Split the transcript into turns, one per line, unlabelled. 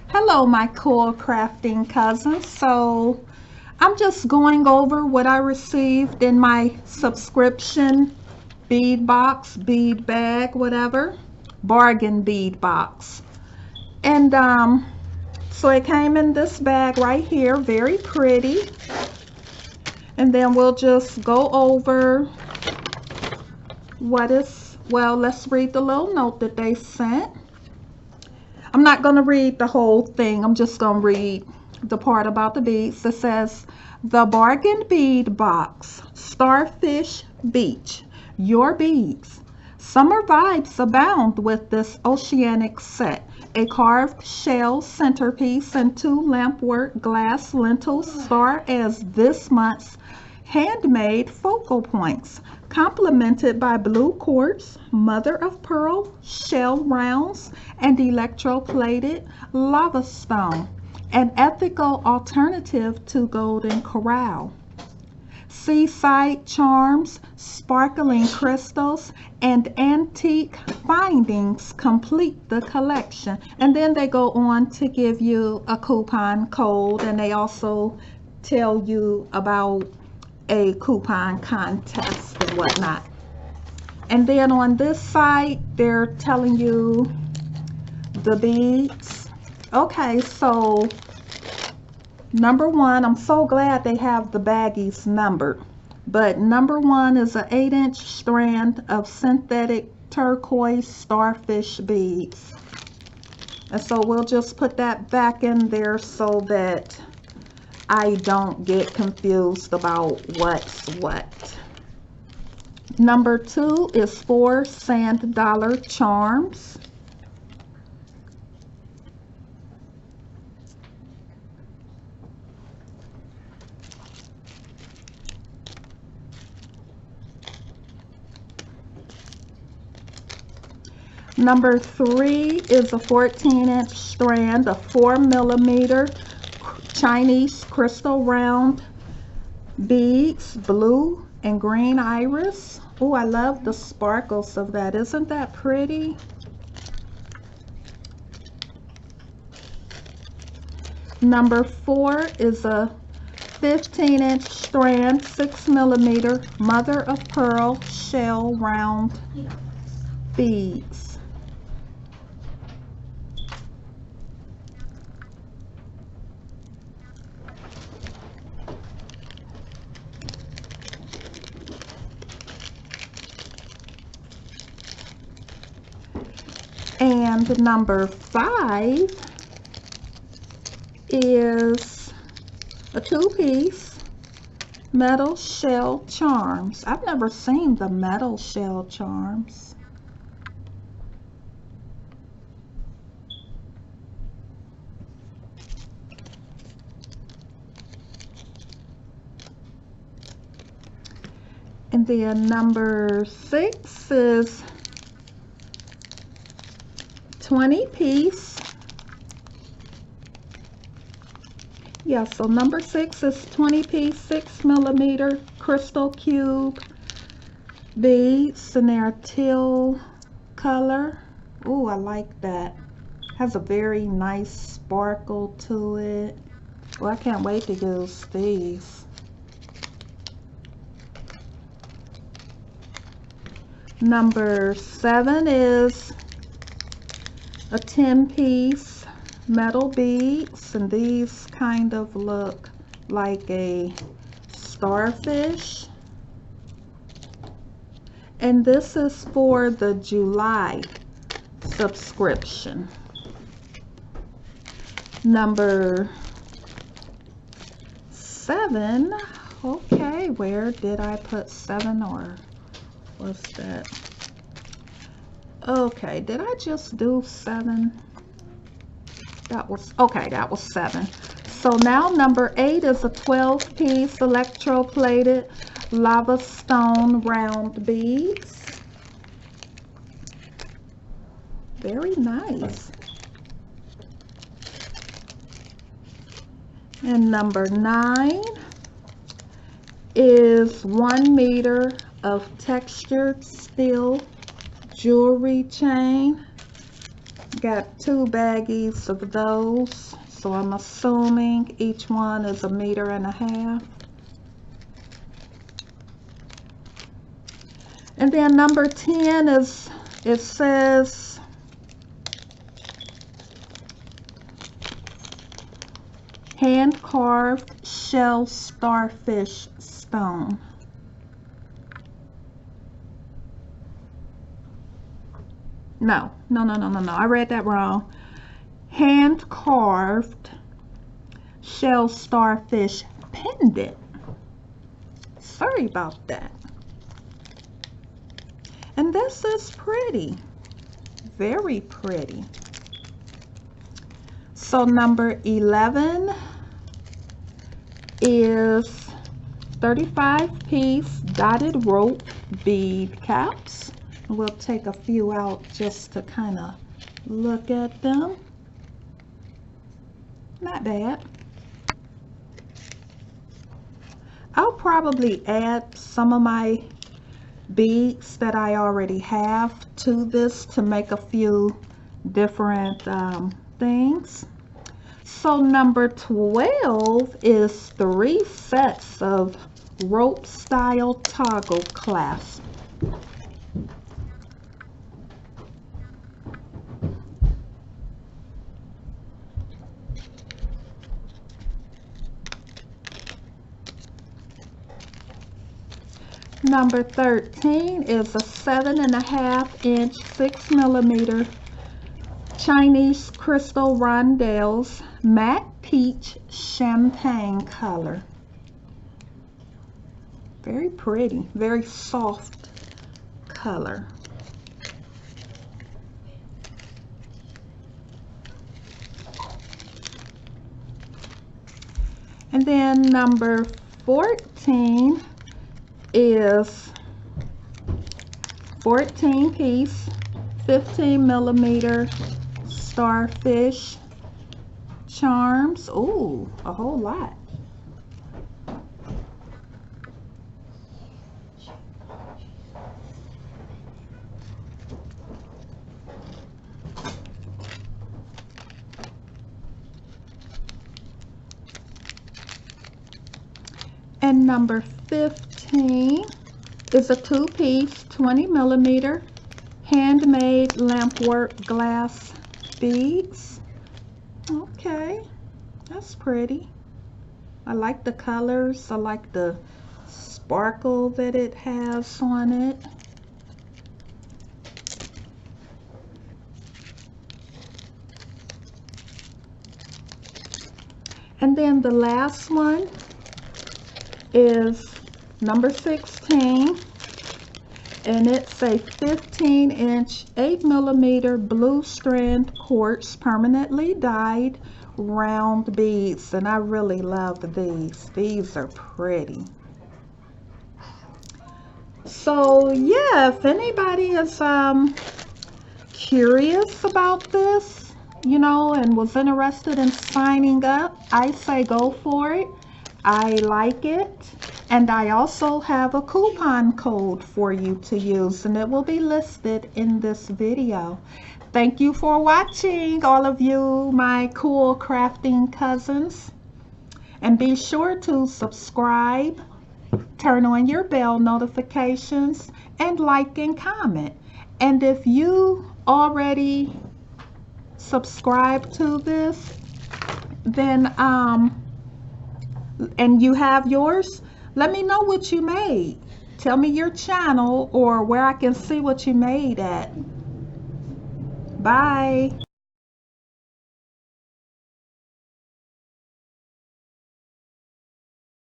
Hello, my cool crafting cousins. So I'm just going over what I received in my subscription bead box, bead bag, whatever, bargain bead box. And so it came in this bag right here, very pretty. And then we'll just go over let's read the little note that they sent. I'm not going to read the whole thing. I'm just going to read the part about the beads. It says, the bargain bead box, Starfish Beach, your beads. Summer vibes abound with this oceanic set. A carved shell centerpiece and two lampwork glass lintels star as this month's handmade focal points, complemented by blue quartz, mother of pearl, shell rounds, and electroplated lava stone, an ethical alternative to golden corral. Seaside charms, sparkling crystals, and antique findings complete the collection. And then they go on to give you a coupon code, and they also tell you about a coupon contest and whatnot. And then on this side, they're telling you the beads. Okay, so number one, I'm so glad they have the baggies numbered. But number one is an 8-inch strand of synthetic turquoise starfish beads. And so we'll just put that back in there so that I don't get confused about what's what. Number two is 4 sand dollar charms. Number three is a 14-inch strand of 4mm Chinese crystal round beads, blue and green iris. Oh, I love the sparkles of that. Isn't that pretty? Number four is a 15-inch strand, 6mm mother of pearl shell round beads. And number five is a 2-piece metal shell charms. I've never seen the metal shell charms. And then number six is 20-piece. Yeah, so number six is 20-piece 6mm crystal cube beads, and they're teal color. Oh, I like that. Has a very nice sparkle to it. Well, I can't wait to use these. Number seven is a 10-piece metal beads, and these kind of look like a starfish. And this is for the July subscription. Number seven. Okay, where did I put seven, or what's that? Okay, did I just do seven? That was, okay, that was seven. So now number eight is a 12-piece electroplated lava stone round beads. Very nice. And number nine is 1 meter of textured steel jewelry chain. Got 2 baggies of those, so I'm assuming each one is 1.5 meters. And then number 10 is, it says hand carved shell starfish stone. No, I read that wrong. Hand carved shell starfish pendant. Sorry about that. And this is pretty, very pretty. So number 11 is 35-piece dotted rope bead caps. We'll take a few out just to kind of look at them. Not bad. I'll probably add some of my beads that I already have to this to make a few different things. So number 12 is 3 sets of rope style toggle clasp. Number 13 is a 7.5-inch 6mm Chinese crystal rondelles matte peach champagne color. Very pretty, very soft color. And then number 14 is 14-piece 15mm starfish charms. Ooh, a whole lot. And number 15 is a 2-piece 20mm handmade lampwork glass beads. Okay, that's pretty. I like the colors. I like the sparkle that it has on it. And then the last one is number 16, and it's a 15-inch 8mm blue strand quartz permanently dyed round beads, and I really love these. These are pretty. So yeah, if anybody is curious about this, you know, and was interested in signing up, I say go for it. I like it, and I also have a coupon code for you to use, and it will be listed in this video. Thank you for watching, all of you, my cool crafting cousins, and be sure to subscribe, turn on your bell notifications, and like and comment. And if you already subscribe to this, then and you have yours, let me know what you made. Tell me your channel or where I can see what you made at. Bye.